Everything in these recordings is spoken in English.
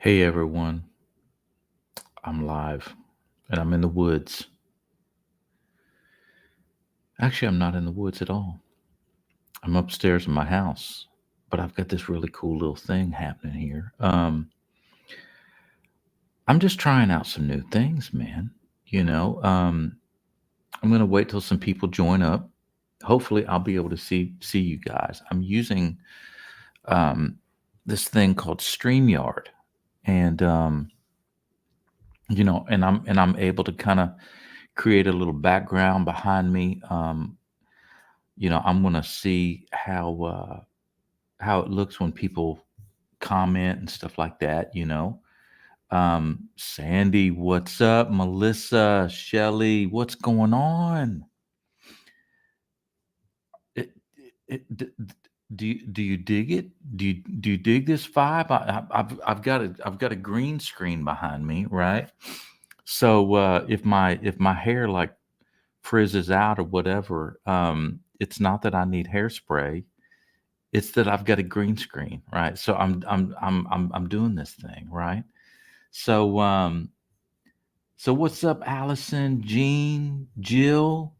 Hey everyone, I'm live and I'm in the woods. Actually, I'm not in the woods at all. I'm upstairs in my house, but I've got this really cool little thing happening here. I'm just trying out some new things, man. You know, um, I'm gonna wait till some people join up. Hopefully, I'll be able to see you guys. I'm using um, this thing called Streamyard, and and I'm able to kind of create a little background behind me. I'm gonna see how it looks when people comment and stuff like that. Sandy, what's up? Melissa, Shelly, what's going on? It, do you dig it? Do you dig this vibe? I've got a green screen behind me, right? So if my hair like frizzes out or whatever, it's not that I need hairspray. It's that I've got a green screen, right? So I'm doing this thing, right? So so what's up, Allison, Jean, Jill?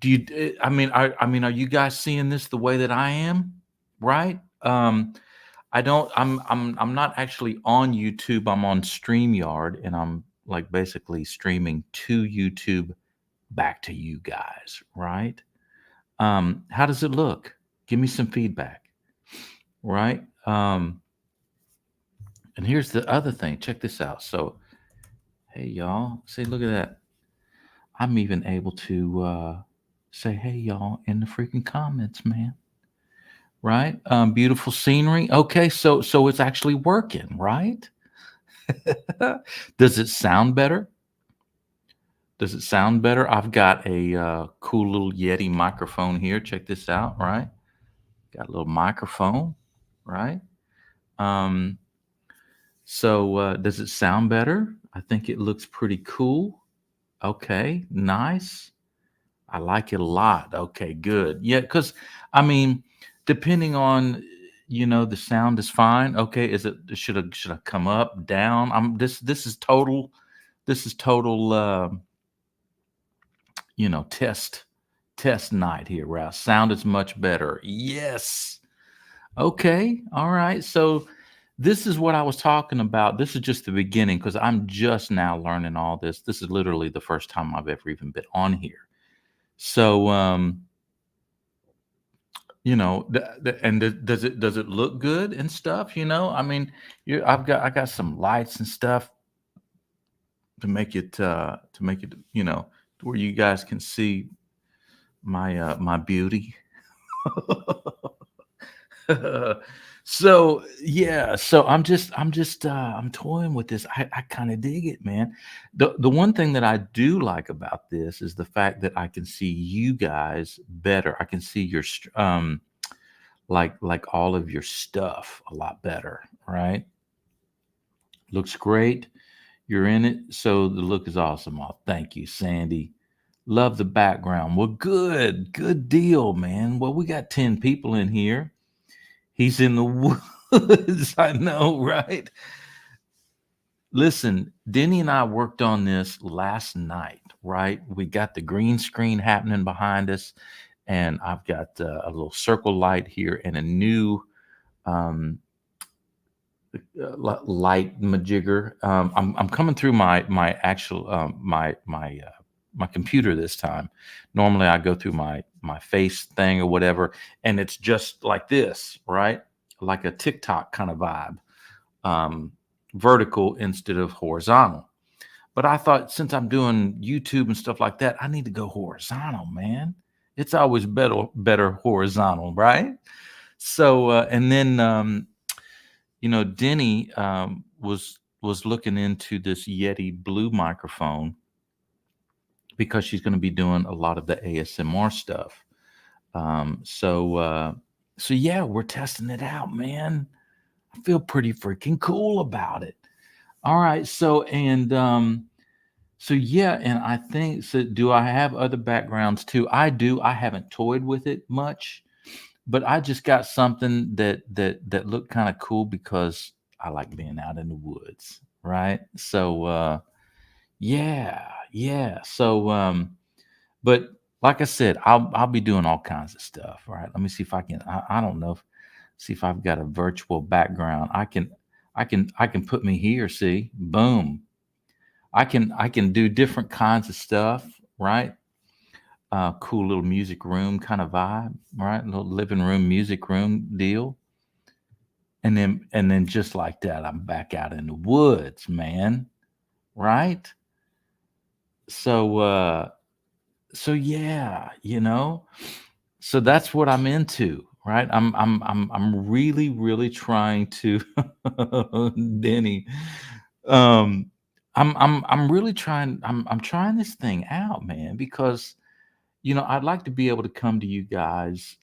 I mean, are you guys seeing this the way that I am? Right? I don't. I'm not actually on YouTube. I'm on Streamyard, and I'm like basically streaming to YouTube back to you guys, right? How does it look? Give me some feedback, right? And here's the other thing. Check this out. So, hey, y'all. See, look at that. I'm even able to say, hey, y'all, in the freaking comments, man. Right? Beautiful scenery. Okay, so it's actually working, right? Does it sound better? Does it sound better? I've got a cool little Yeti microphone here. Check this out, right? Got a little microphone, right? Um, so does it sound better? I think it looks pretty cool. Okay, nice. I like it a lot. Okay, good. Yeah, because I mean, depending on the sound is fine. Okay, is it should I come up, down? I'm this is total test night here, right? Sound is much better. Yes. Okay. All right. So this is what I was talking about. This is just the beginning because I'm just now learning all this. This is literally the first time I've ever even been on here. So does it look good and stuff? I mean, I got some lights and stuff to make it to where you guys can see my beauty. So yeah, so I'm toying with this. I kind of dig it, man. The one thing that I do like about this is the fact that I can see you guys better. I can see like all of your stuff a lot better, right? Looks great. You're in it, so the look is awesome. Oh, thank you, Sandy. Love the background. Well, good deal, man. Well, we got 10 people in here. He's in the woods. I know, right? Listen, Denny and I worked on this last night, right? We got the green screen happening behind us, and I've got a little circle light here and a new um, light majigger. I'm coming through my actual my computer this time. Normally, I go through my face thing or whatever, and it's just like this, right? Like a TikTok kind of vibe, um, vertical instead of horizontal. But I thought since I'm doing YouTube and stuff like that, I need to go horizontal, man. It's always better horizontal, right? So and then Denny was looking into this Yeti Blue microphone because she's going to be doing a lot of the ASMR stuff. So yeah, we're testing it out, man. I feel pretty freaking cool about it. All right, so yeah, and I think so. Do I have other backgrounds too? I do. I haven't toyed with it much, but I just got something that looked kind of cool because I like being out in the woods, right? So yeah. So but like I said, I'll be doing all kinds of stuff. Right. Let me see if I can. I don't know. See if I've got a virtual background. I can put me here. See, boom. I can do different kinds of stuff. Right. Cool little music room kind of vibe. Right. Little living room, music room deal. And then just like that, I'm back out in the woods, man. Right. So so yeah, so that's what I'm into, right? I'm really trying to Denny. Um I'm really trying I'm trying this thing out, man, because I'd like to be able to come to you guys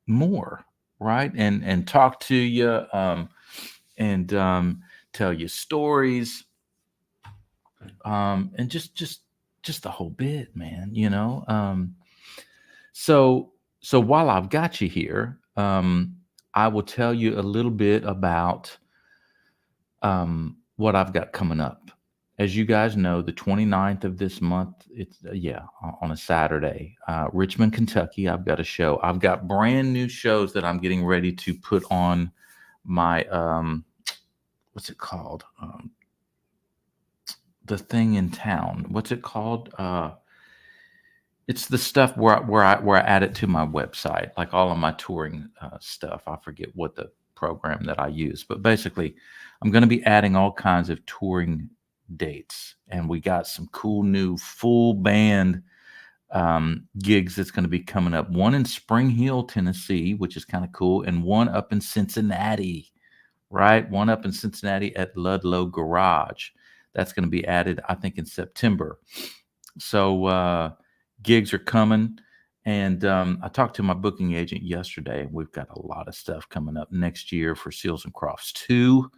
more, right? And talk to you and tell you stories and just the whole bit, man. So so while I've got you here, I will tell you a little bit about what I've got coming up. As you guys know, the 29th of this month, it's on a Saturday, Richmond, Kentucky. I've got a show. I've got brand new shows that I'm getting ready to put on my what's it called? The thing in town. What's it called? It's the stuff where I add it to my website, like all of my touring stuff. I forget what the program that I use, but basically, I'm going to be adding all kinds of touring dates, and we got some cool new full band gigs that's going to be coming up. One in Spring Hill, Tennessee, which is kind of cool, and one up in Cincinnati. Right, one up in Cincinnati at Ludlow Garage. That's going to be added, I think, in September. So gigs are coming, and I talked to my booking agent yesterday. We've got a lot of stuff coming up next year for Seals and Crofts 2.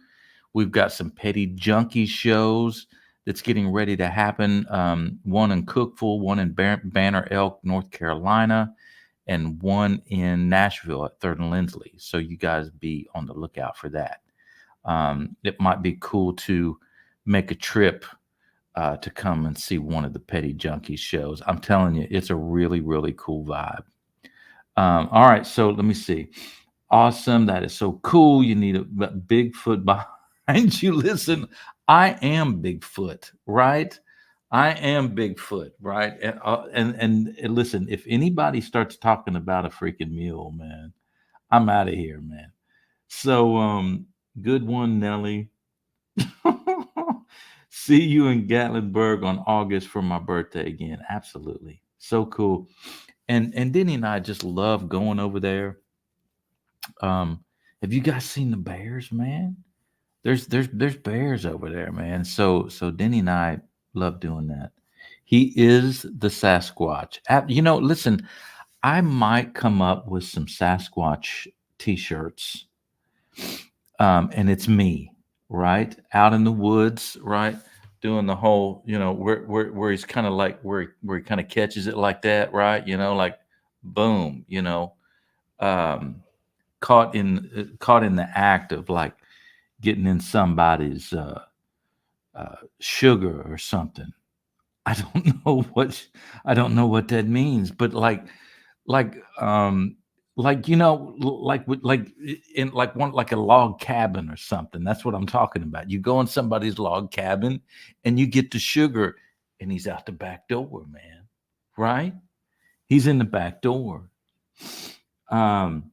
We've got some Petty Junkie shows that's getting ready to happen. One in Cookville, one in Banner Elk, North Carolina, and one in Nashville at Third and Lindsley. So you guys be on the lookout for that. It might be cool to make a trip to come and see one of the Petty Junkies shows. I'm telling you, it's a really cool vibe. All right, so let me see. Awesome. That is so cool. You need a Bigfoot behind you. Listen, I am Bigfoot, right? I am Bigfoot, right? And listen, if anybody starts talking about a freaking mule, man, I'm out of here, man. So good one, Nelly. See you in Gatlinburg on August for my birthday again. Absolutely. So cool. And Denny and I just love going over there. Have you guys seen the bears, man? There's bears over there, man. So Denny and I love doing that. He is the Sasquatch. Listen, I might come up with some Sasquatch t-shirts. And it's me, right? Out in the woods, right? Doing the whole, where he's kind of like where he kind of catches it like that, right? Like boom, um, caught in the act of like getting in somebody's sugar or something. I don't know what that means, but like like in like one like a log cabin or something. That's what I'm talking about. You go in somebody's log cabin and you get the sugar, and he's out the back door, man. Right? He's in the back door. Um,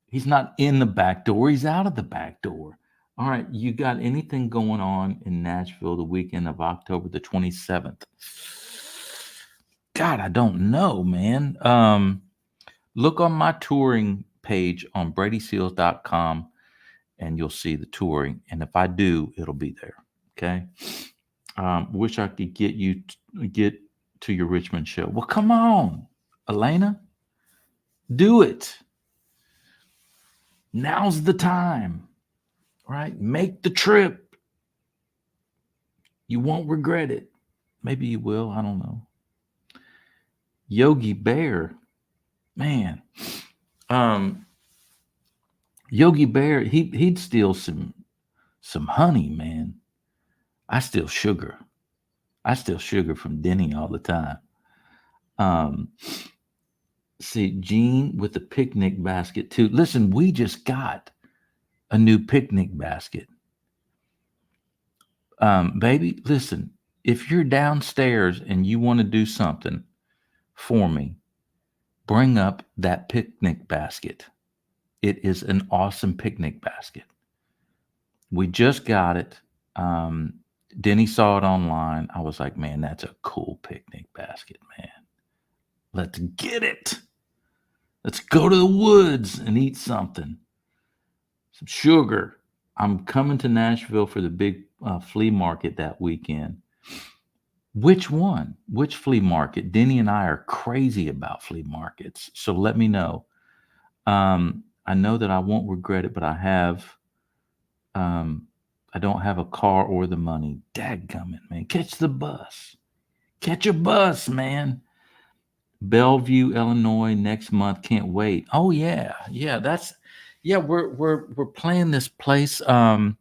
he's not in the back door, he's out of the back door. All right, you got anything going on in Nashville the weekend of October the 27th? God, I don't know, man. Look on my touring page on bradyseals.com and you'll see the touring. And if I do, it'll be there. Okay. Wish I could get to your Richmond show. Well, come on, Elena, do it. Now's the time, right? Make the trip. You won't regret it. Maybe you will. I don't know. Yogi Bear, man. Um, Yogi Bear, he'd steal some honey, man. I steal sugar. I steal sugar from Denny all the time. Um, See, Gene with the picnic basket too. Listen, we just got a new picnic basket. Baby, listen, if you're downstairs and you want to do something for me, bring up that picnic basket. It is an awesome picnic basket. We just got it. Um, Denny saw it online. I was like, man, that's a cool picnic basket, man. Let's get it. Let's go to the woods and eat something. Some sugar. I'm coming to Nashville for the big flea market that weekend. Which one? Which flea market? Denny and I are crazy about flea markets. So let me know. I know that I won't regret it, but um, I don't have a car or the money. Dadgummit, man. Catch the bus. Catch a bus, man. Bellevue, Illinois, next month. Can't wait. Oh yeah, yeah. We're playing this place that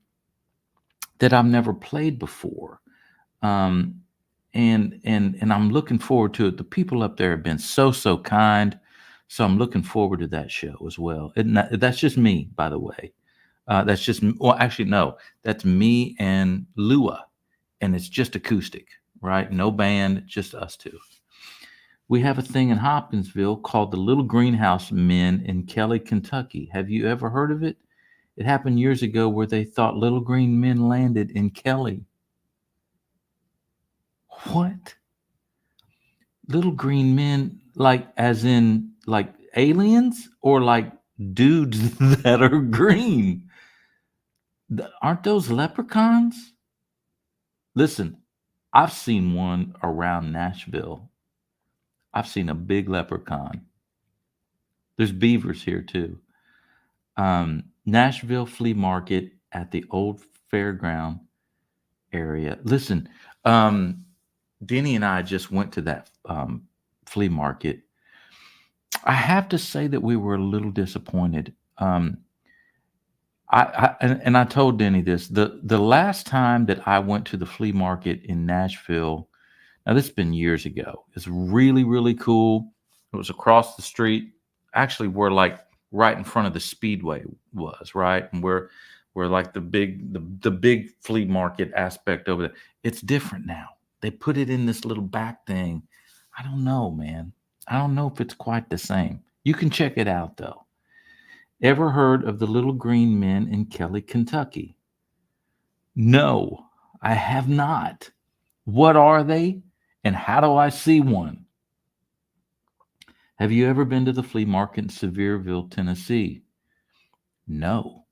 I've never played before, um, and I'm looking forward to it. The people up there have been so kind, so I'm looking forward to that show as well. And that's just me, by the way. That's just well, actually no, that's me and Lua, and it's just acoustic, right? No band, just us two. We have a thing in Hopkinsville called the Little Greenhouse Men in Kelly, Kentucky. Have you ever heard of it? It happened years ago where they thought little green men landed in Kelly. What? Little green men, like as in like aliens or like dudes that are green? Aren't those leprechauns? Listen, I've seen one around Nashville. I've seen a big leprechaun. There's beavers here too. Nashville Flea Market at the old fairground area. Listen, um, Denny and I just went to that flea market. I have to say that we were a little disappointed. And I told Denny this the last time that I went to the flea market in Nashville. Now this has been years ago. It's really cool. It was across the street. Actually, we're like right in front of the speedway was right, and we're like the big flea market aspect over there. It's different now. They put it in this little back thing. I don't know, man. I don't know if it's quite the same. You can check it out though. Ever heard of the Little Green Men in Kelly, Kentucky? No, I have not. What are they? And how do I see one? Have you ever been to the flea market in Sevierville, Tennessee? No,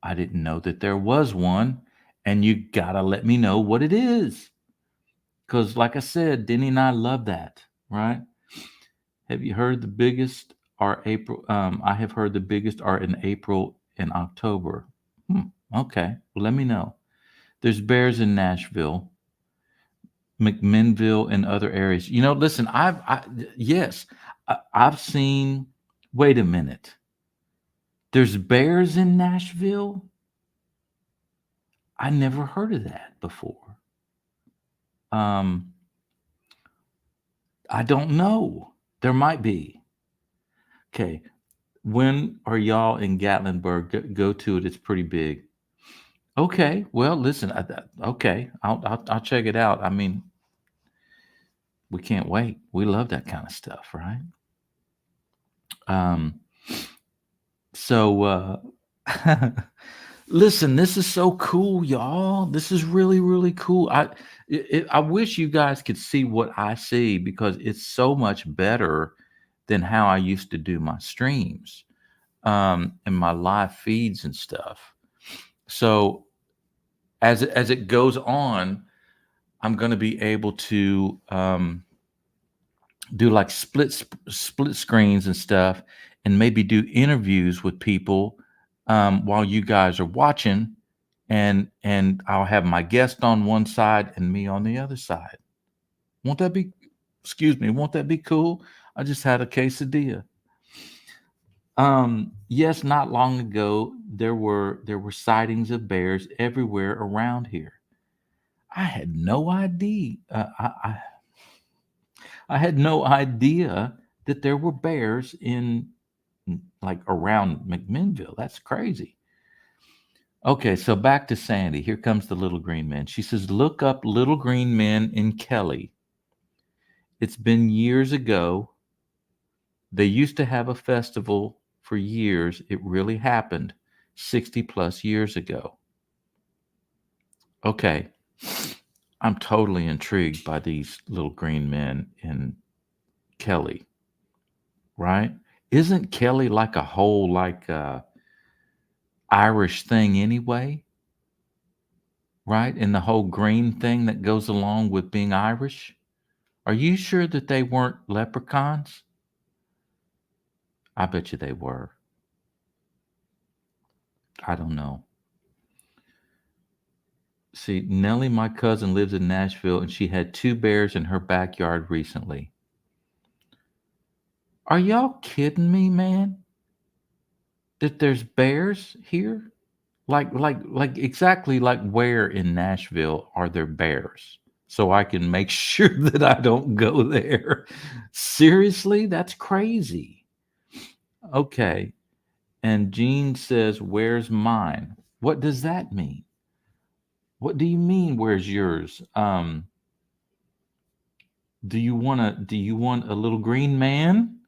I didn't know that there was one. And you gotta let me know what it is. Because, like I said, Denny and I love that, right? Have you heard the biggest are April? I have heard the biggest are in April and October. Okay, well, let me know. There's bears in Nashville, McMinnville, and other areas. Listen, yes, I've seen. Wait a minute. There's bears in Nashville. I never heard of that before. Um, I don't know. There might be. Okay, when are y'all in Gatlinburg? Go to it. It's pretty big. Okay, well, listen. Okay, I'll check it out. I mean, we can't wait. We love that kind of stuff, right? Um, so listen, this is so cool, y'all. This is really cool. I wish you guys could see what I see because it's so much better than how I used to do my streams and my live feeds and stuff. So as it goes on, I'm going to be able to do like split screens and stuff, and maybe do interviews with people while you guys are watching, and I'll have my guest on one side and me on the other side. Won't that be? Excuse me. Won't that be cool? I just had a quesadilla. Yes, not long ago there were sightings of bears everywhere around here. I had no idea. I had no idea that there were bears in like around McMinnville. That's crazy. Okay, so back to Sandy. Here comes the little green men. She says, "Look up little green men in Kelly. It's been years ago. They used to have a festival for years. It really happened 60 plus years ago." Okay, I'm totally intrigued by these little green men in Kelly, right? Isn't Kelly like a whole Irish thing anyway, right? And the whole green thing that goes along with being Irish? Are you sure that they weren't leprechauns? I bet you they were. I don't know. See, Nellie, my cousin, lives in Nashville and she had two bears in her backyard recently. Are y'all kidding me, man? That there's bears here? Like exactly like where in Nashville are there bears? So I can make sure that I don't go there. Seriously? That's crazy. Okay. And Jean says, "Where's mine?" What does that mean? What do you mean, where's yours? Do you want a little green man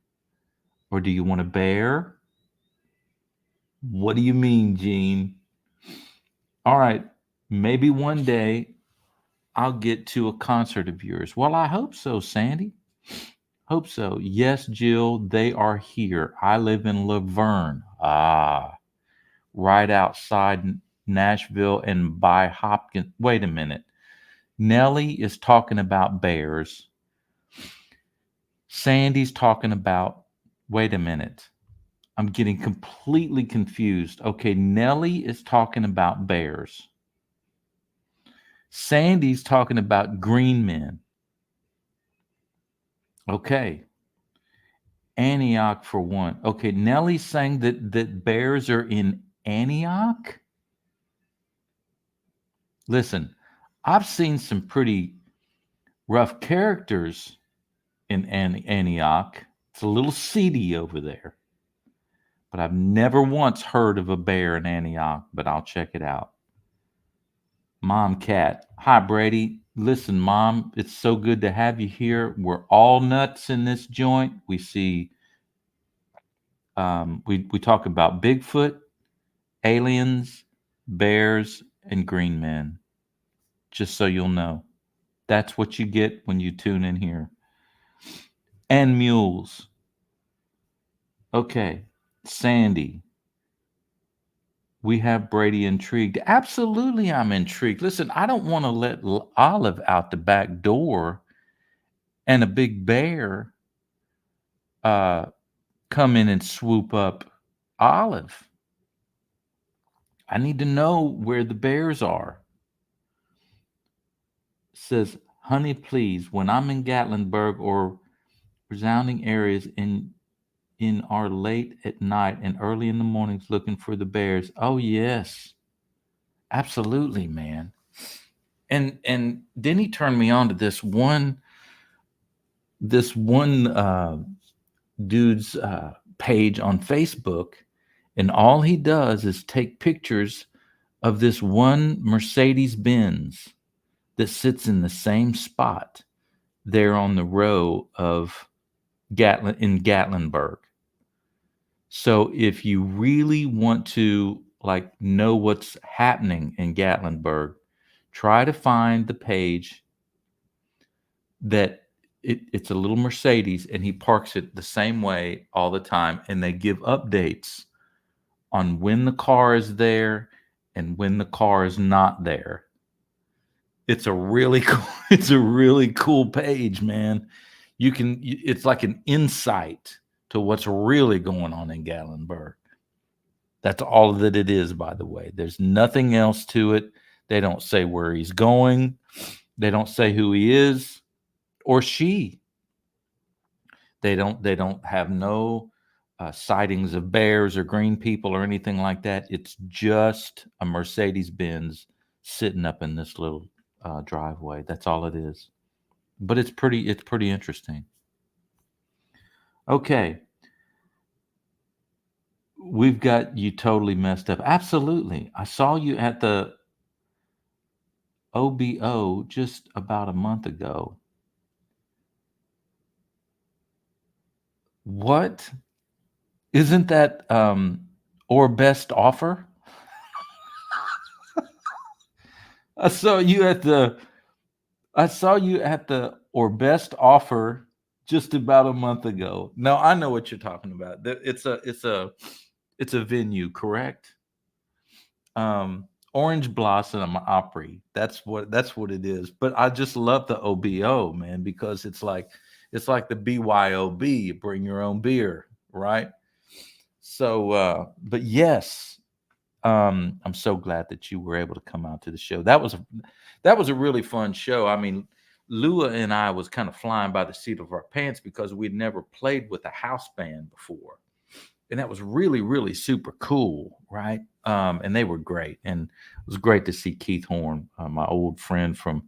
or do you want a bear? What do you mean, Gene? All right, maybe one day I'll get to a concert of yours. Well, I hope so, Sandy. Hope so. Yes, Jill, they are here. I live in Laverne. Ah, right outside Nashville and by Hopkins. Wait a minute. Nellie is talking about bears. Sandy's talking about, wait a minute. I'm getting completely confused. Okay, Nellie is talking about bears. Sandy's talking about green men. Okay. Antioch for one. Okay, Nellie's saying that bears are in Antioch. Listen, I've seen some pretty rough characters in Antioch. It's a little seedy over there. But I've never once heard of a bear in Antioch, but I'll check it out. Mom Cat. Hi, Brady. Listen, Mom, it's so good to have you here. We're all nuts in this joint. We see, we talk about Bigfoot, aliens, bears, and green men. Just so you'll know. That's what you get when you tune in here. And mules. Okay, Sandy. We have Brady intrigued. Absolutely, I'm intrigued. Listen, I don't want to let Olive out the back door and a big bear uh, come in and swoop up Olive. I need to know where the bears are. Says, honey, please, when I'm in Gatlinburg or resounding areas in our late at night and early in the mornings looking for the bears. Oh yes, absolutely, man. And then he turned me on to this one dude's page on Facebook, and all he does is take pictures of this one Mercedes Benz that sits in the same spot there on the row of Gatlinburg. So if you really want to like know what's happening in Gatlinburg, try to find the page that it's a little Mercedes and he parks it the same way all the time, and they give updates on when the car is there and when the car is not there. It's a really cool it's a really cool page, man. It's like an insight to what's really going on in Gatlinburg. That's all that it is, by the way. There's nothing else to it. They don't say where he's going. They don't say who he is or she. They don't have no sightings of bears or green people or anything like that. It's just a Mercedes Benz sitting up in this little driveway. That's all it is. But it's pretty interesting. Okay, we've got you totally messed up. Absolutely. I saw you at the OBO just about a month ago. What? Isn't that or best offer? I saw you at the I saw you at the or best offer just about a month ago. No, I know what you're talking about. It's a venue, correct? Orange Blossom Opry. That's what it is. But I just love the OBO, man, because it's like the BYOB, bring your own beer, right? So but yes, I'm so glad that you were able to come out to the show. That was a really fun show. I mean, Lua and I was kind of flying by the seat of our pants because we'd never played with a house band before, and that was really, really super cool, right? And they were great, and it was great to see Keith Horn, my old friend from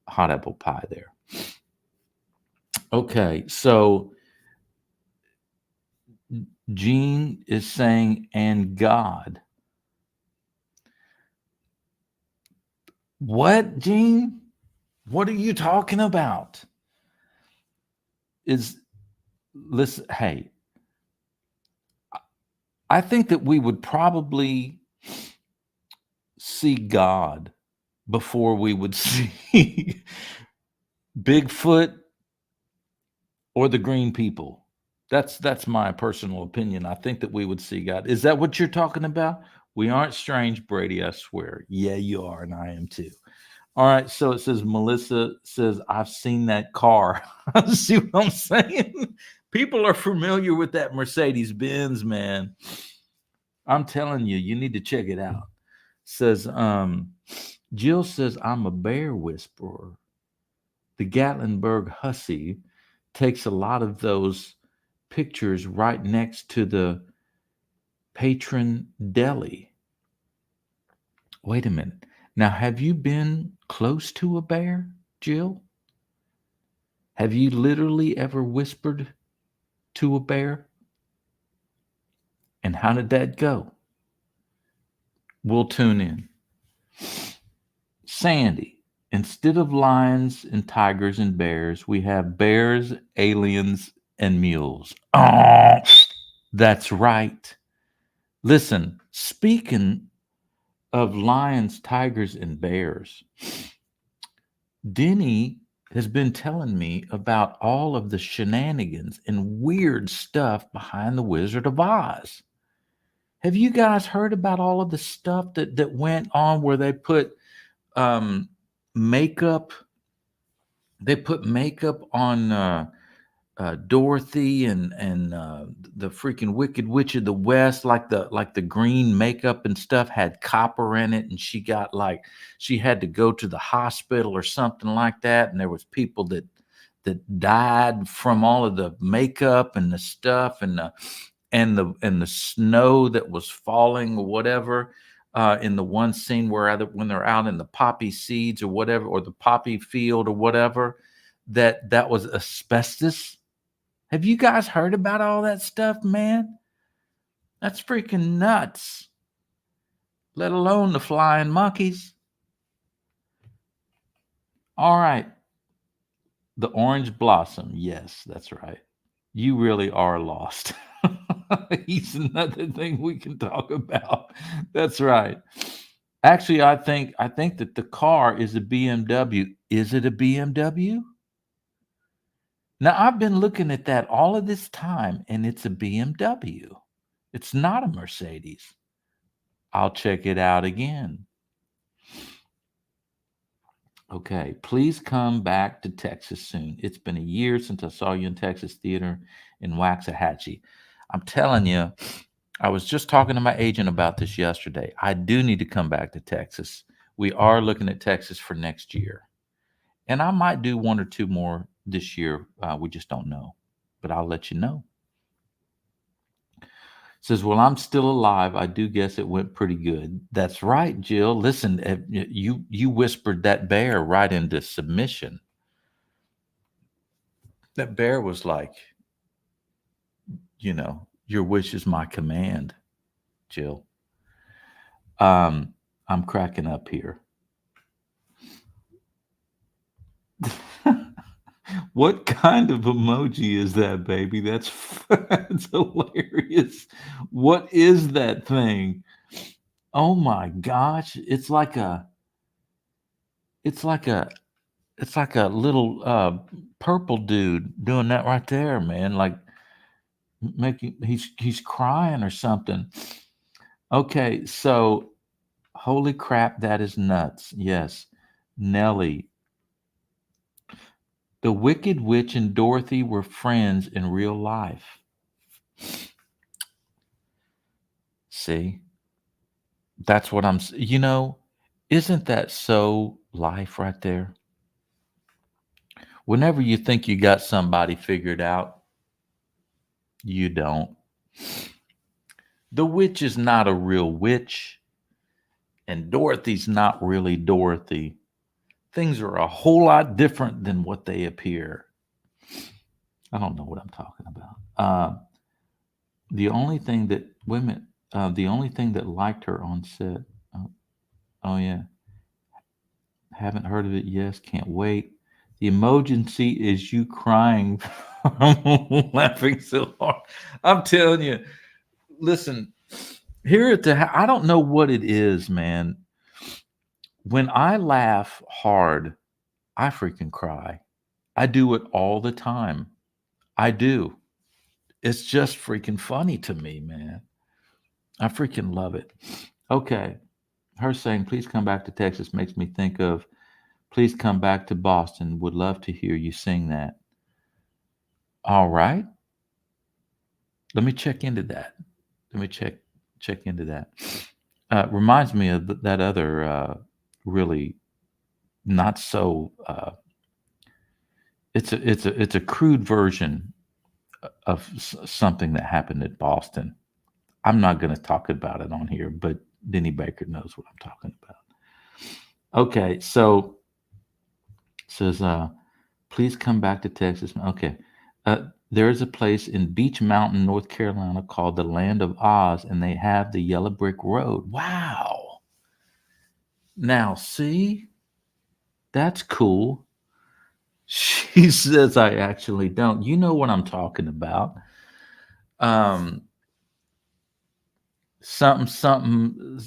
Hot Apple Pie. There. Okay, so Gene is saying, "And God." What, Gene? What are you talking about? Is Listen, hey, I think that we would probably see God before we would see Bigfoot or the green people. That's my personal opinion. I think that we would see God. Is that what you're talking about? We aren't strange, Brady, I swear. Yeah, you are, and I am too. All right, so it says Melissa says, I've seen that car. See what I'm saying? People are familiar with that Mercedes Benz, man. I'm telling you, you need to check it out. Says Jill says, I'm a bear whisperer. The Gatlinburg Hussy takes a lot of those pictures right next to the patron deli. Wait a minute. Now, have you been close to a bear, Jill? Have you literally ever whispered to a bear? And how did that go? We'll tune in. Sandy, instead of lions and tigers and bears, we have bears, aliens, and mules. Oh, that's right. Listen, speaking of lions, tigers, and bears, Denny has been telling me about all of the shenanigans and weird stuff behind the Wizard of Oz. Have you guys heard about all of the stuff that went on where um, makeup? They put makeup on Dorothy and the freaking Wicked Witch of the West, like the green makeup and stuff had copper in it, and she had to go to the hospital or something like that, and there was people that died from all of the makeup and the stuff and the snow that was falling or whatever. In the one scene where when they're out in the poppy seeds or whatever, or the poppy field or whatever, that was asbestos. Have you guys heard about all that stuff, man? That's freaking nuts. Let alone the flying monkeys. All right. The orange blossom. Yes, that's right. You really are lost. He's another thing we can talk about. That's right. Actually, I think that the car is a BMW. Is it a BMW? Now I've been looking at that all of this time and it's a BMW. It's not a Mercedes. I'll check it out again. Okay, please come back to Texas soon. It's been a year since I saw you in Texas Theater in Waxahachie. I'm telling you, I was just talking to my agent about this yesterday. I do need to come back to Texas. We are looking at Texas for next year. And I might do one or two more this year. We just don't know. But I'll let you know. Says, well, I'm still alive. I do guess it went pretty good. That's right, Jill. Listen, you whispered that bear right into submission. That bear was like, your wish is my command, Jill. I'm cracking up here. What kind of emoji is that, baby? That's hilarious. What is that thing? Oh my gosh! It's like a it's like a little purple dude doing that right there, man. Like making he's crying or something. Okay, so holy crap, that is nuts. Yes, Nelly. The Wicked Witch and Dorothy were friends in real life. See, that's what isn't that so life right there? Whenever you think you got somebody figured out, you don't. The witch is not a real witch, and Dorothy's not really Dorothy. Things are a whole lot different than what they appear. I don't know what I'm talking about. The only thing that women, the only thing that liked her on set. Oh, oh yeah, haven't heard of it. Yes, can't wait. The emergency is you crying, laughing so hard. I'm telling you. Listen, here at I don't know what it is, man. When I laugh hard, I freaking cry. I do it all the time. I do. It's just freaking funny to me, man. I freaking love it. Okay. Her saying, please come back to Texas makes me think of, please come back to Boston. Would love to hear you sing that. All right. Let me check into that. Let me check into that. Reminds me of that other really not so. It's a crude version of something that happened at Boston. I'm not going to talk about it on here, but Denny Baker knows what I'm talking about. Okay, so says, please come back to Texas. Okay, there is a place in Beach Mountain, North Carolina, called the Land of Oz, and they have the Yellow Brick Road. Wow! Now, see, that's cool. She says, I actually don't. You know what I'm talking about. Something, something,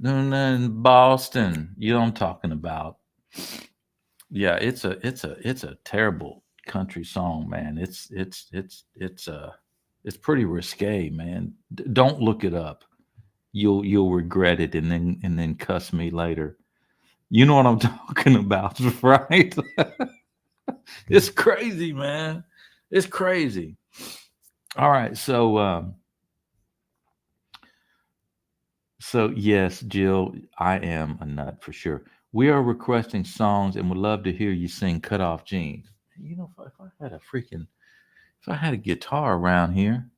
in Boston. You know what I'm talking about. Yeah, it's a terrible country song, man. It's pretty risque, man. Don't look it up. You'll regret it and then cuss me later. You know what I'm talking about, right? It's crazy, man. It's crazy. All right, so yes, Jill, I am a nut for sure. We are requesting songs and would love to hear you sing "Cut Off Jeans." If I had if I had a guitar around here,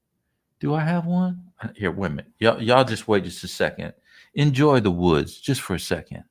do I have one? Here, wait a minute. Y'all just wait just a second. Enjoy the woods just for a second.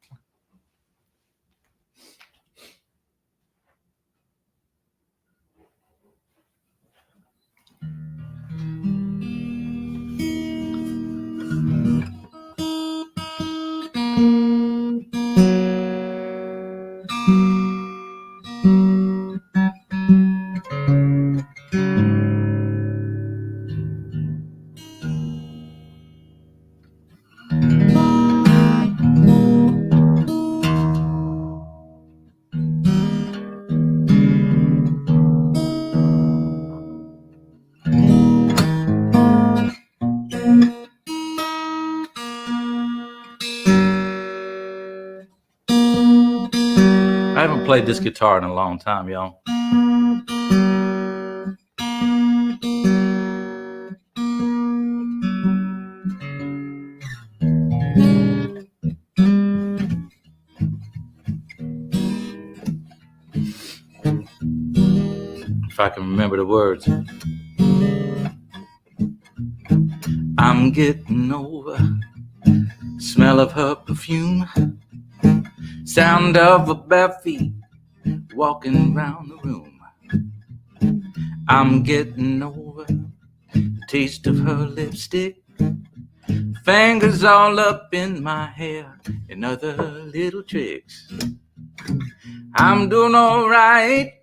I haven't played this guitar in a long time, y'all. If I can remember the words. I'm getting over smell of her perfume, sound of her bare feet walking around the room. I'm getting over the taste of her lipstick, fingers all up in my hair and other little tricks. I'm doing all right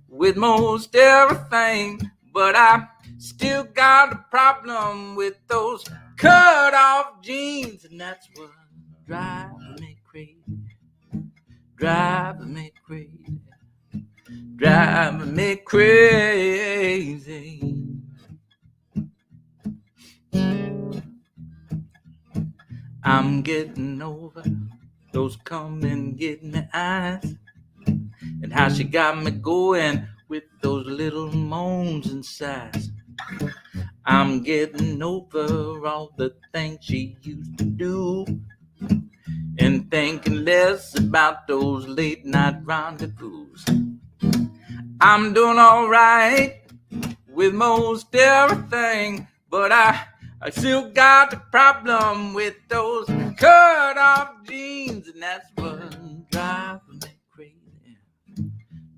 with most everything, but I still got a problem with those cut off jeans, and that's what drives me crazy, driving me crazy, driving me crazy. I'm getting over those come and get me eyes, and how she got me going with those little moans and sighs. I'm getting over all the things she used to do, and thinking less about those late night rendezvous. I'm doing all right with most everything, but I still got the problem with those cut off jeans, and that's what's driving me crazy,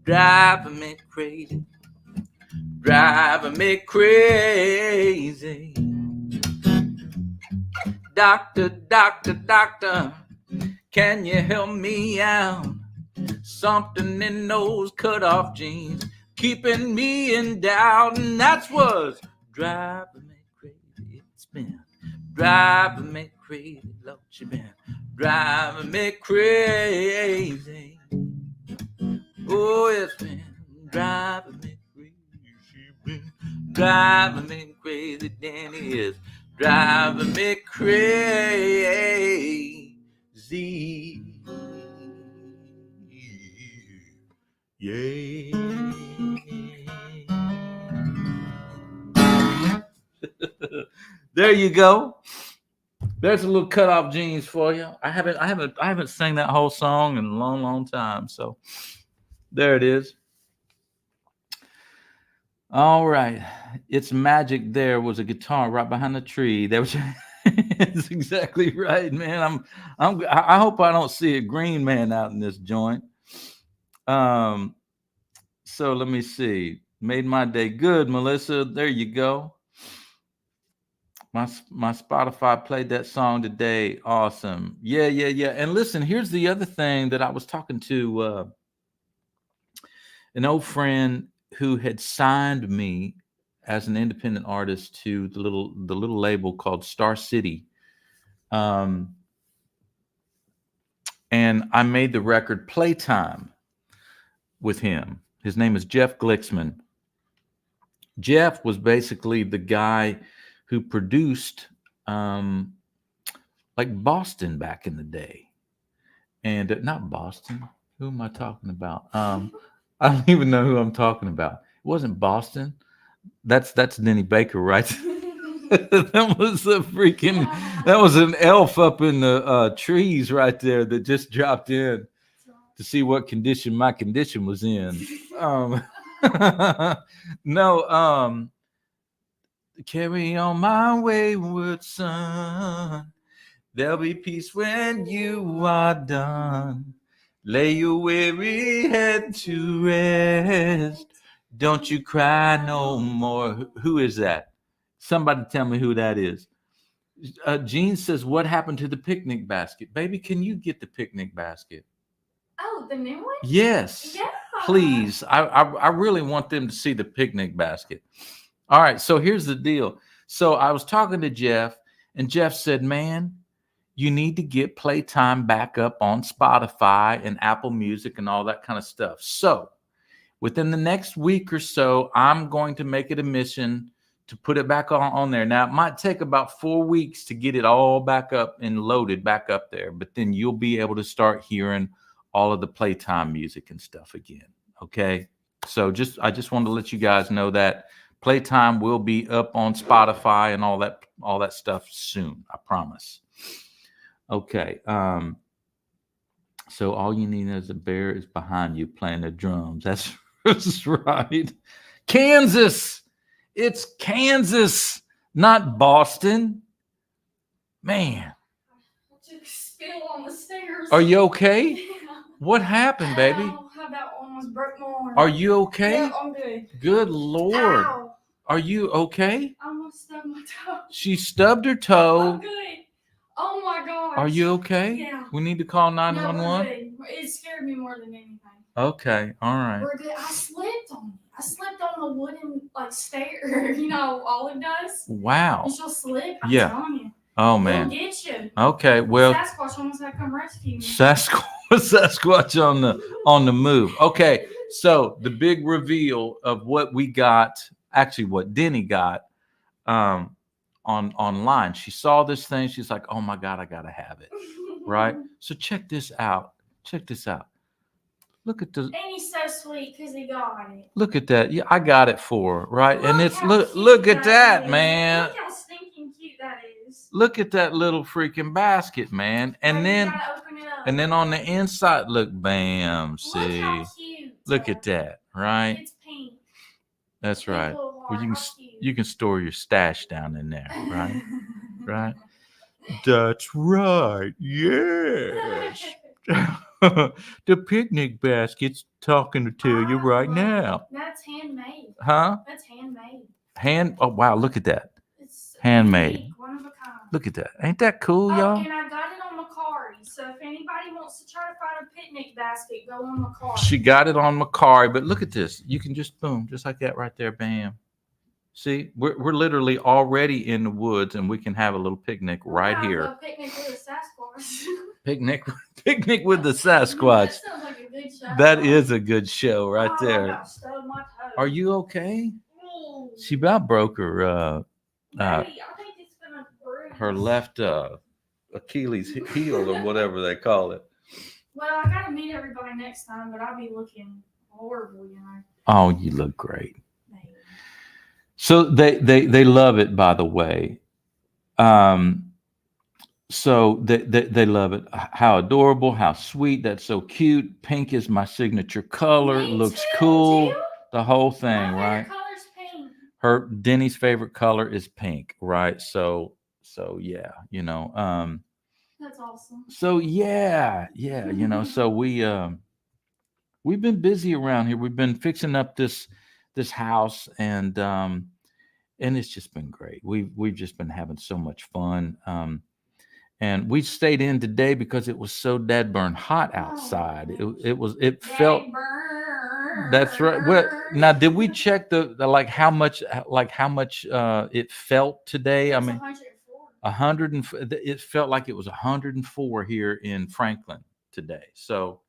driving me crazy, driving me crazy. Doctor, doctor, doctor, can you help me out? Something in those cut off jeans keeping me in doubt, and that's what's driving me crazy. It's been driving me crazy, Lord, she been driving me crazy. Oh, it's been driving me crazy. She been driving me crazy. Danny is driving me crazy. Yeah. There you go. There's a little cut off jeans for you. I haven't sang that whole song in a long, long time. So there it is. All right. It's magic. There was a guitar right behind the tree. That was it's exactly right, man. I hope I don't see a green man out in this joint. So let me see. Made my day. Good, Melissa. There you go. My Spotify played that song today. Awesome. Yeah. And listen, here's the other thing that I was talking to an old friend who had signed me as an independent artist to the little label called Star City. And I made the record Playtime with him. His name is Jeff Glicksman. Jeff was basically the guy who produced like Boston back in the day. And not Boston. Who am I talking about? I don't even know who I'm talking about. It wasn't Boston. That's Denny Baker, right? That was an elf up in the trees right there that just dropped in to see what condition my condition was in. No, carry on my wayward son. There'll be peace when you are done. Lay your weary head to rest. Don't you cry no more. Who is that? Somebody tell me who that is. Jean says, what happened to the picnic basket? Baby, can you get the picnic basket? Oh, the new one? Yes. Yeah. Please. I really want them to see the picnic basket. All right. So here's the deal. So I was talking to Jeff, and Jeff said, man, you need to get Playtime back up on Spotify and Apple Music and all that kind of stuff. So within the next week or so, I'm going to make it a mission to put it back on there. Now, it might take about 4 weeks to get it all back up and loaded back up there, but then you'll be able to start hearing all of the Playtime music and stuff again. Okay. So I just wanted to let you guys know that Playtime will be up on Spotify and all that stuff soon. I promise. Okay. So all you need is a bear is behind you playing the drums. That's right. Kansas. It's Kansas. Not Boston. Man, I took a spill on the stairs. are you okay? Yeah. What happened, baby? Ow, I about almost broke my arm. Are you okay? Yeah, I'm good. Good Lord. Ow. Are you okay? I almost stubbed my toe. She stubbed her I'm toe. good. Oh my gosh. Are you okay? Yeah. We need to call No, we're 911. good. It scared me more than anything. Okay, all right. We're good. I slipped on it. I slipped on the wooden stair. You know, Olive does. Wow. And she'll slip. I'm Yeah. telling you. Oh They'll man. get you. Okay, well, Sasquatch almost had to come rescue me. Sasquatch on the move. Okay, so the big reveal of what we got, actually what Denny got online. She saw this thing. She's like, "Oh my God, I gotta have it." Right? So check this out. Check this out. Look at the. And he's so sweet because he got it. Look at that. Yeah, I got it for her, right? And it's how look cute at that, is. man. Look how stinking cute that is. Look at that little freaking basket, man. And You then gotta open it up. and then on the inside, look, bam. See. Look how cute. Look at that, right? It's pink. That's Pink right. little Well, heart. How cute. you can store your stash down in there, right? Right. That's right. Yes. The picnic basket's talking to you right now. That's handmade. Huh? That's handmade. Oh wow, look at that. It's Handmade. unique, one of a kind. Look at that. Ain't that cool, Oh, y'all? and I got it on Macari. So if anybody wants to try to find a picnic basket, go on Macari. She got it on Macari, but look at this. You can just boom, just like that right there, bam. See, we're literally already in the woods, and we can have a little picnic right here. A picnic with a Sasquatch. Picnic with the Sasquatch. That sounds like a good show. That is a good show right Oh, I there. about stubbed my toe. Are you okay? Mm. She about broke her Maybe, I think it's gonna bruise. her left Achilles heel or whatever they call it. Well, I gotta meet everybody next time, but I'll be looking horrible, you know. Oh, you look great. Maybe. So they love it, by the way. So they love it. How adorable, how sweet. That's so cute. Pink is my signature color. Me Looks too, cool. Jill. The whole My thing, favorite right? color's pink. Her Denny's favorite color is pink, right? So yeah, you know. That's awesome. So yeah, you know. So we've been busy around here. We've been fixing up this house, and it's just been great. We've just been having so much fun. And we stayed in today because it was so dead burn hot outside. It felt. That's right. Well, now did we check the like how much it felt today? I mean, 104. it felt like it was 104 here in Franklin today. So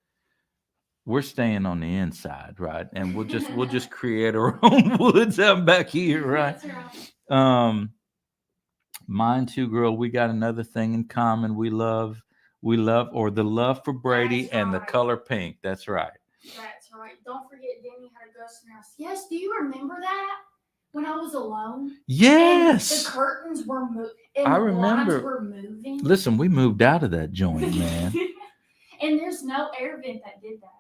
we're staying on the inside, right? And we'll just create our own woods out back here, right? That's right. Mine too, girl. We got another thing in common. We love the love for Brady That's and the right. color pink. That's right. That's right. Don't forget Danny had a ghost in her house. Yes, do you remember that? When I was alone? And Yes. the curtains were moving. I remember. The blinds were moving. Listen, we moved out of that joint, man. And there's no air vent that did that.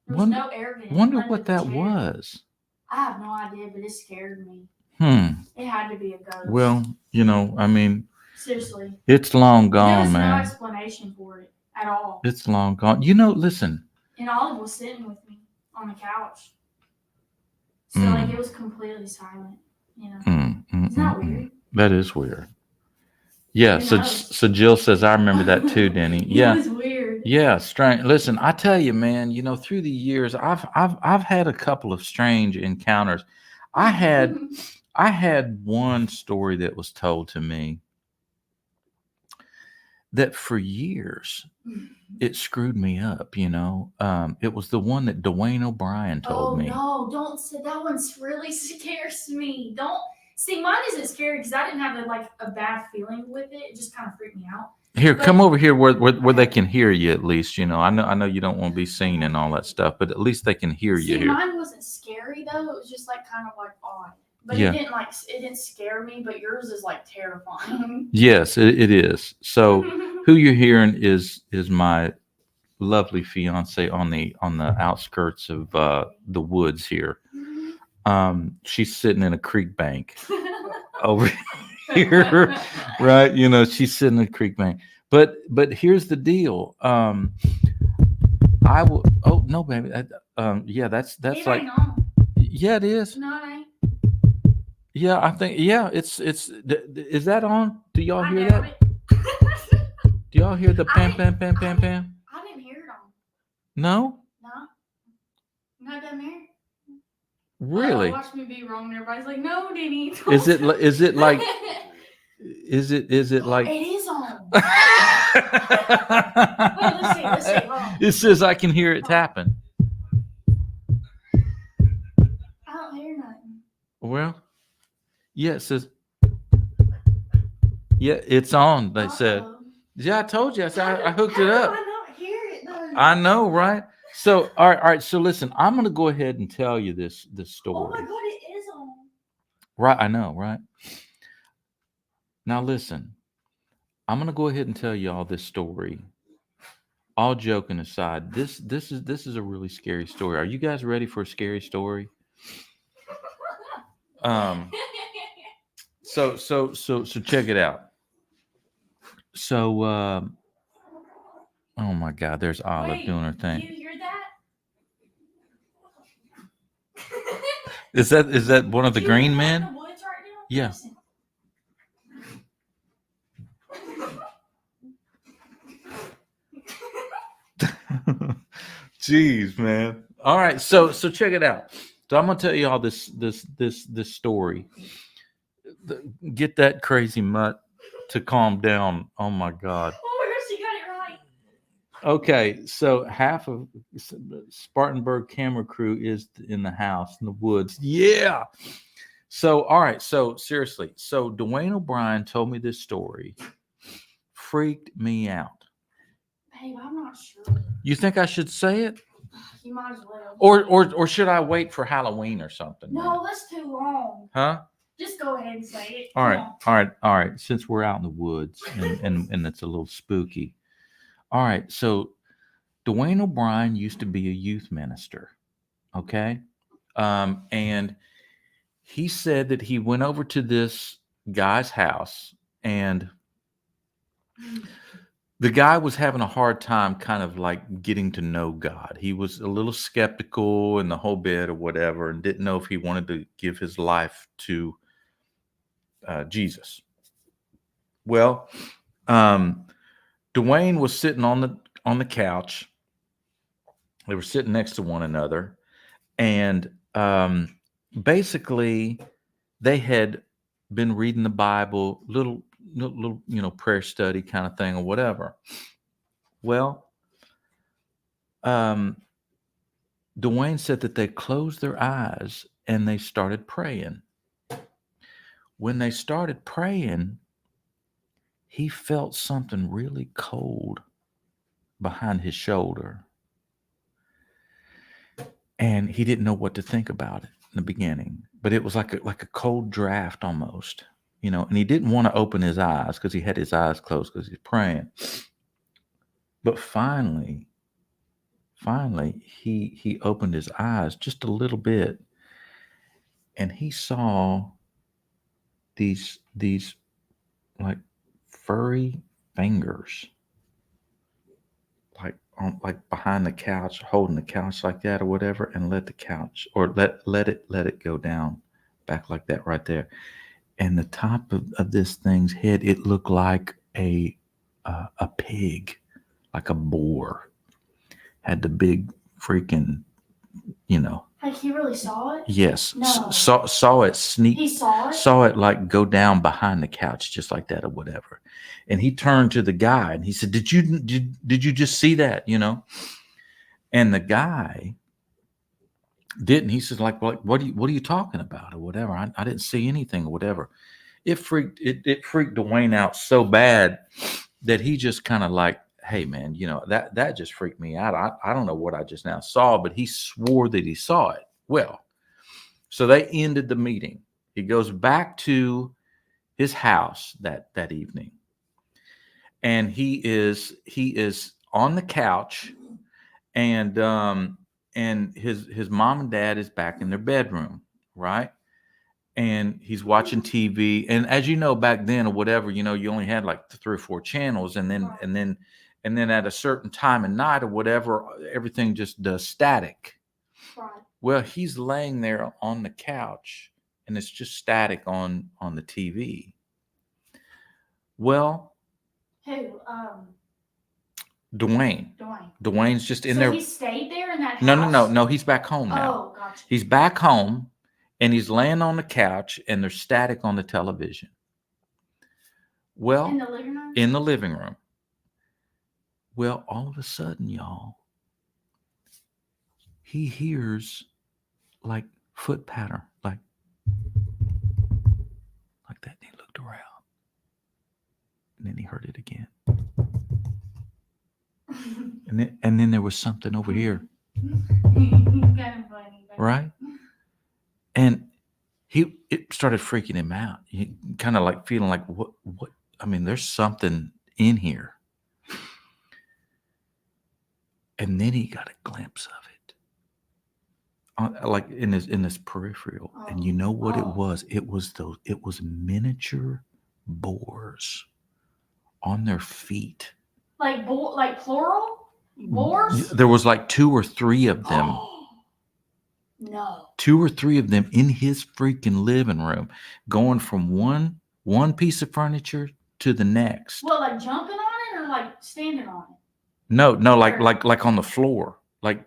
There's Wonder- no air vent. Wonder under what the that chair. was. I have no idea, but it scared me. It had to be a ghost. Well, you know, I mean, seriously. it's long There gone, was no man. explanation for it at all. It's long gone. You know, listen. And Olive was sitting with me on the couch. So Mm. like it was completely silent, you know. Isn't that weird? That is weird. Yeah. Who So knows? Jill says I remember that too, Denny. Yeah. It was weird. Yeah, strange. Listen, I tell you, man. You know, through the years, I've had a couple of strange encounters. I had one story that was told to me that for years it screwed me up. You know, it was the one that Dwayne O'Brien told me. No, don't say that one. Really scares me. Don't see mine isn't scary because I didn't have a bad feeling with it. It just kind of freaked me out. Here, come over here where they can hear you at least. You know, I know you don't want to be seen and all that stuff, but at least they can hear you See, here. mine wasn't scary though. It was just kind of odd. But Yeah. it didn't scare me. But yours is terrifying. Yes, it is. So who you're hearing is my lovely fiance on the outskirts of the woods here. She's sitting in a creek bank over here, right? You know, she's sitting in the creek bank. But here's the deal. I will. Oh no, baby. Yeah, that's It like. ain't on. Yeah, it is. No, it ain't. Yeah, I think. Yeah, it's. Is that on? Do y'all I hear know that? it. Do y'all hear the I pam didn't- pam pam pam pam? I didn't hear it on. No, No. Not down there. really. Watch me be wrong. And everybody's like, no, Denny. Is it like? Is it like? Is it like? It is on. Wait, let's see. Hold on. It says I can hear it tapping. I don't hear nothing. Well, yeah, it says. Yeah, it's on. They said. Uh-oh. Yeah, I told you. I said I hooked it up. How do I not hear it though? I know, right? So, all right. So, listen, I'm going to go ahead and tell you this Oh story. my god, it is on. Right, I know, right? Now, listen, I'm going to go ahead and tell you all this story. All joking aside, this is a really scary story. Are you guys ready for a scary story? So check it out. So, oh my God, there's Olive Wait, doing her do thing. you hear that? Is that one of the Do you green hear men? that in the woods right now? Yeah. Listen. Jeez, man. All right, so check it out. So I'm gonna tell you all this story. Get that crazy mutt to calm down. Oh my God. Oh my gosh, you got it right. Okay, so half of Spartanburg camera crew is in the house in the woods. Yeah. So all right, so seriously, so Dwayne O'Brien told me this story. Freaked me out. Babe, I'm not sure. You think I should say it? You might as well. Or should I wait for Halloween or something? No, that's too long. Huh? Just go ahead and say it. All Come right, on. all right. Since we're out in the woods and it's a little spooky. All right, so Dwayne O'Brien used to be a youth minister. Okay. And he said that he went over to this guy's house and the guy was having a hard time kind of like getting to know God. He was a little skeptical and the whole bit or whatever, and didn't know if he wanted to give his life to Jesus. Well, Dwayne was sitting on the couch. They were sitting next to one another, and basically, they had been reading the Bible, little prayer study kind of thing or whatever. Well, Dwayne said that they closed their eyes and they started praying. When they started praying, he felt something really cold behind his shoulder. And he didn't know what to think about it in the beginning, but it was like a cold draft almost, and he didn't want to open his eyes because he had his eyes closed because he's praying. But finally, he opened his eyes just a little bit, and he saw these like furry fingers, like behind the couch, holding the couch like that or whatever, and let the couch or let it go down back like that right there. And the top of this thing's head, it looked like a pig, like a boar. Had the big freaking, Like he really saw it? Yes. No. Saw it sneak. He saw it? Saw it like go down behind the couch just like that or whatever. And he turned to the guy and he said, did you just see that? And the guy didn't. He said, like, what are you talking about or whatever? I didn't see anything or whatever. It freaked Dwayne out so bad that he just kind of like, hey man, that just freaked me out. I don't know what I just now saw, but he swore that he saw it. Well, so they ended the meeting. He goes back to his house that evening, and he is on the couch, and his mom and dad is back in their bedroom, right? and he's watching TV. And as you know, back then or whatever, you only had like 3 or 4 channels, and then Right. and then at a certain time of night or whatever, everything just does static. Right. Well, he's laying there on the couch, and it's just static on the TV. Well, Who? Dwayne. Dwayne's just in So there. he stayed there in that house? No. He's back home now. Oh, gotcha. He's back home, and he's laying on the couch, and there's static on the television. Well, In the living room? in the living room. Well, all of a sudden, y'all, he hears like foot patter, like that. And he looked around, and then he heard it again. And then there was something over here, Kind of funny. right? And it started freaking him out. He kind of like feeling like, what? I mean, there's something in here. And then he got a glimpse of it, like in his peripheral. And you know what it was? It was miniature boars on their feet. Like plural? Boars? There was like 2 or 3 of them. No. 2 or 3 of them in his freaking living room, going from one piece of furniture to the next. Well, like jumping on it or like standing on it? No, like on the floor, like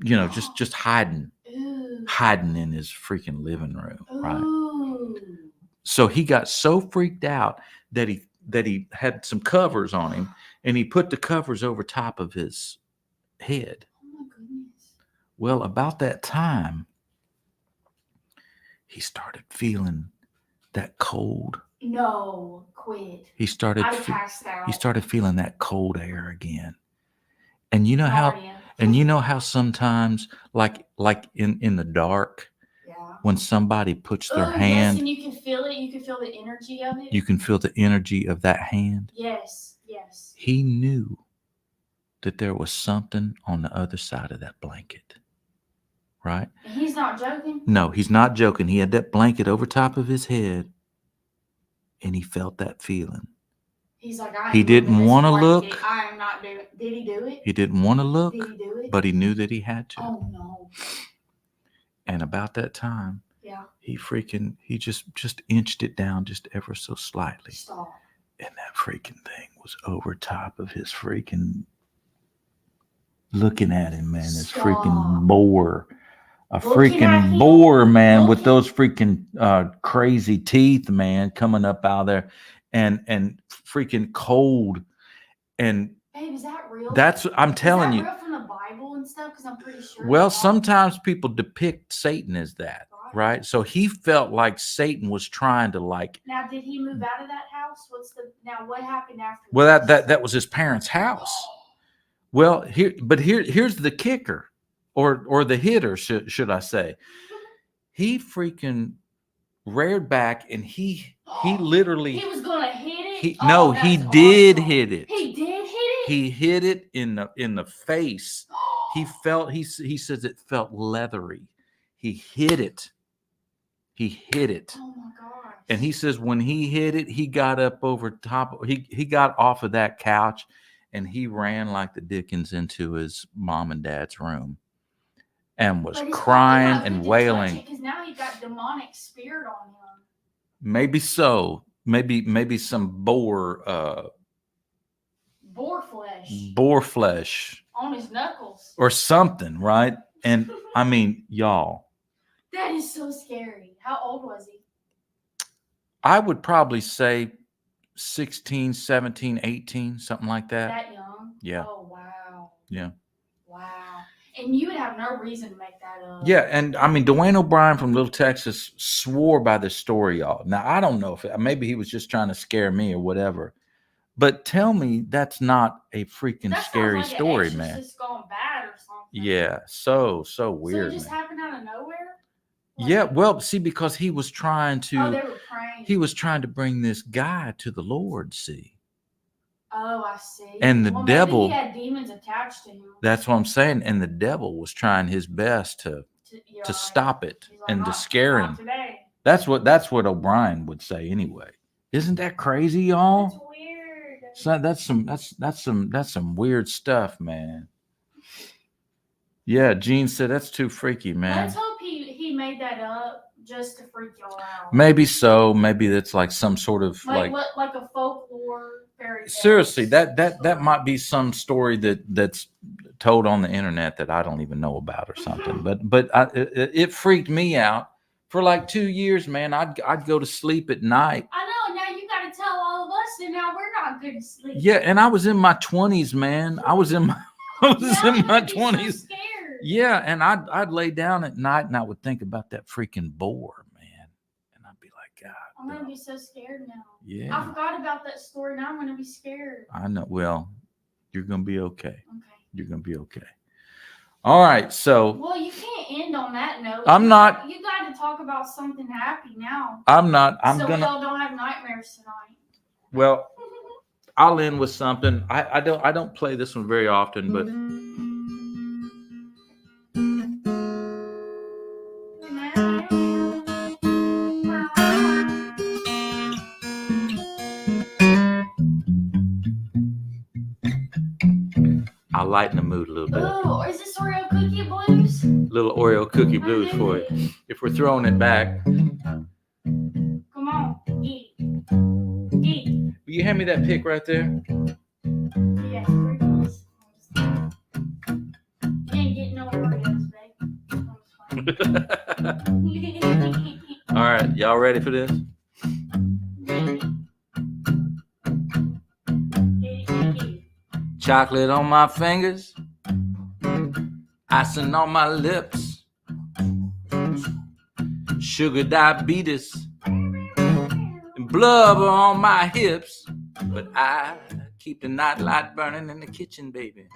just hiding in his freaking living room, right? Ooh. So he got so freaked out that he had some covers on him, and he put the covers over top of his head. Oh my goodness. Well, about that time, he started feeling that cold. No, quit. He started passed out. He started feeling that cold air again. And you know how sometimes like in the dark, when somebody puts their hand, yes, and you can feel it. You can feel the energy of it. you can feel the energy of that hand. Yes. He knew that there was something on the other side of that blanket, right? And he's not joking? No, he's not joking. He had that blanket over top of his head, and he felt that feeling. He's like, he didn't want to look. I am not doing it. Did he do it? He didn't want to look. Did he do it? But he knew that he had to. Oh no. And about that time, yeah, he just inched it down just ever so slightly. Stop. And that freaking thing was over top of his freaking, looking at him, man. This freaking boar. Freaking boar, man, with those freaking crazy teeth, man, coming up out of there, and freaking cold. And babe, is that real? I'm telling you. Is that real from the Bible and stuff? Because I'm pretty sure. Well, sometimes people depict Satan as that, right? So he felt like Satan was trying to like. Now, did he move out of that house? What happened after? Well, that was his parents' house. Well, here's the kicker. Or the hitter, should I say. He freaking reared back, and he literally. He was gonna hit it? He did hit it. He did hit it? He hit it in the face. He says it felt leathery. He hit it. Oh my gosh. And he says when he hit it, he got up over top. He got off of that couch, and he ran like the dickens into his mom and dad's room. And was crying and wailing. Because now he got demonic spirit on him. Maybe so. Maybe some boar flesh on his knuckles or something, right? And I mean, y'all. That is so scary. How old was he? I would probably say 16, 17, 18, something like that. That young? Yeah. Oh, wow. Yeah. Wow. And you would have no reason to make that up. Yeah, and I mean, Dwayne O'Brien from Little Texas swore by this story, y'all. Now, I don't know if maybe he was just trying to scare me or whatever, but tell me that's not a freaking scary story, man. Just gone bad or something. Yeah, so weird. So it just happened out of nowhere? Yeah, well, see, because he was trying to. Oh, they were praying. He was trying to bring this guy to the Lord. See. Oh, I see. And the devil. Maybe he had demons attached to him. That's what I'm saying. And the devil was trying his best to stop it and to scare him. Today. That's what O'Brien would say anyway. Isn't that crazy, y'all? That's weird. So that's some weird stuff, man. Yeah, Gene said that's too freaky, man. Let's hope he made that up just to freak y'all out. Maybe so. Maybe it's like some sort of like a folklore fairy tale. Seriously, that might be some story that's told on the internet that I don't even know about or something. But it freaked me out for like 2 years, man. I'd go to sleep at night. I know. Now you got to tell all of us, and now we're not good to sleep. Yeah, and I was in my 20s, man. I was in my in my 20s. So scared. Yeah, and I'd lay down at night and I would think about that freaking boar, man. And I'd be like, God. I'm gonna be so scared now. Yeah. I forgot about that story. Now I'm gonna be scared. I know. Well, you're gonna be okay. Okay. You're gonna be okay. All right. So. Well, you can't end on that note. I'm not. You got to talk about something happy now. I'm not. I'm so gonna. y'all don't have nightmares tonight. Well, I'll end with something. I don't play this one very often, but. I'll lighten the mood a little bit. Oh, is this Oreo cookie blues? Little Oreo cookie blues for you. If we're throwing it back. Come on, eat. Eat. Will you hand me that pick right there? Yeah, Oreos. You ain't getting no Oreos, babe. All right, y'all ready for this? Chocolate on my fingers, icing on my lips, sugar diabetes, and blubber on my hips. But I keep the nightlight burning in the kitchen, baby,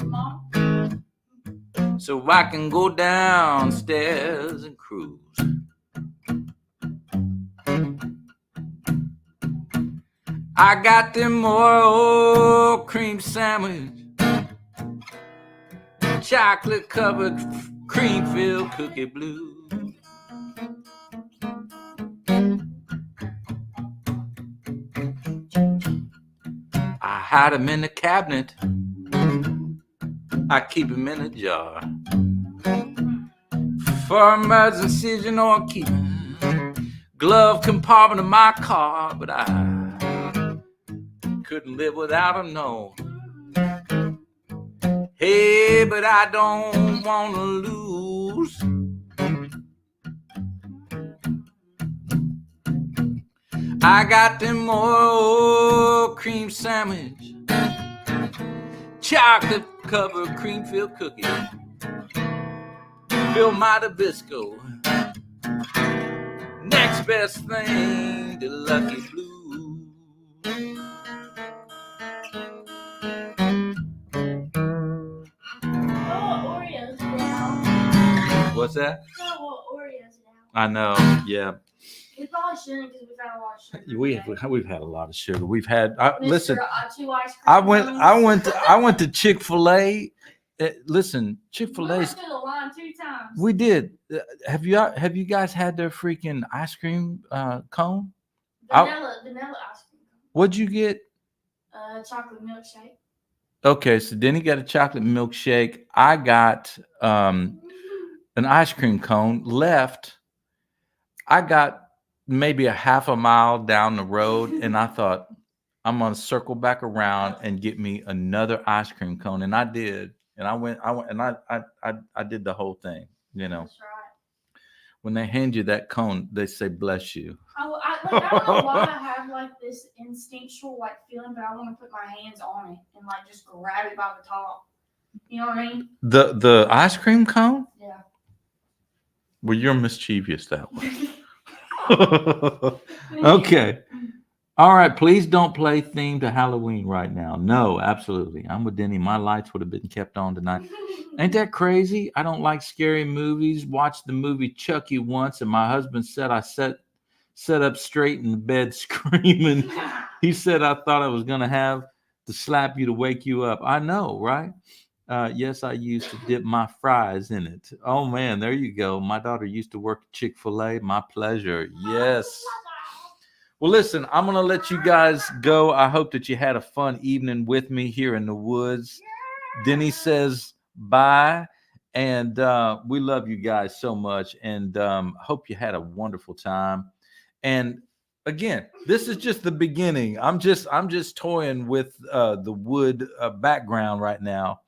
so I can go downstairs and cruise. I got them Oreo cream sandwich, chocolate covered cream filled cookie blues. I hide them in the cabinet, I keep them in a jar. For emergencies, you know, I'm keeping glove compartment of my car, but I couldn't live without them, no. Hey, but I don't want to lose. I got them Oreo cream sandwich, chocolate covered cream filled cookie, fill my Nabisco. Next best thing to Lucky Blue. What's that? I know. Yeah. We probably shouldn't because we've had a lot of sugar. We've had a lot of sugar. We've had. Listen, 2 ice cream I went to Chick-fil-A. Listen, Chick-fil-A's. We went through the line 2 times. We did. Have you guys had their freaking ice cream cone? Vanilla ice cream. What'd you get? Chocolate milkshake. Okay, so Denny got a chocolate milkshake. I got an ice cream cone. Left. I got maybe a half a mile down the road, and I thought I'm gonna circle back around and get me another ice cream cone, and I did. And I went, and I did the whole thing. You know, that's right. When they hand you that cone, they say "bless you." I don't know why I have like this instinctual like feeling, but I want to put my hands on it and like just grab it by the top. You know what I mean? The ice cream cone? Yeah. Well, you're mischievous that way. Okay. All right. Please don't play theme to Halloween right now. No, absolutely. I'm with Denny. My lights would have been kept on tonight. Ain't that crazy? I don't like scary movies. Watched the movie Chucky once, and my husband said I sat up straight in the bed screaming. He said I thought I was going to have to slap you to wake you up. I know, right? Yes, I used to dip my fries in it. Oh man, there you go. My daughter used to work at Chick-fil-A. My pleasure. Yes. Well, listen, I'm going to let you guys go. I hope that you had a fun evening with me here in the woods. Denny says bye. And we love you guys so much. And hope you had a wonderful time. And again, this is just the beginning. I'm just toying with the wood background right now.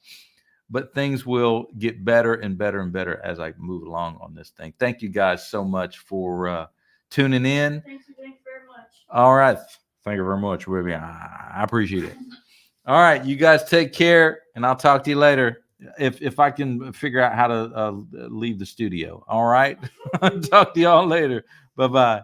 But things will get better and better and better as I move along on this thing. Thank you guys so much for tuning in. Thank you very much. All right. Thank you very much, Ruby. I appreciate it. All right. You guys take care, and I'll talk to you later if I can figure out how to leave the studio. All right. Talk to y'all later. Bye-bye.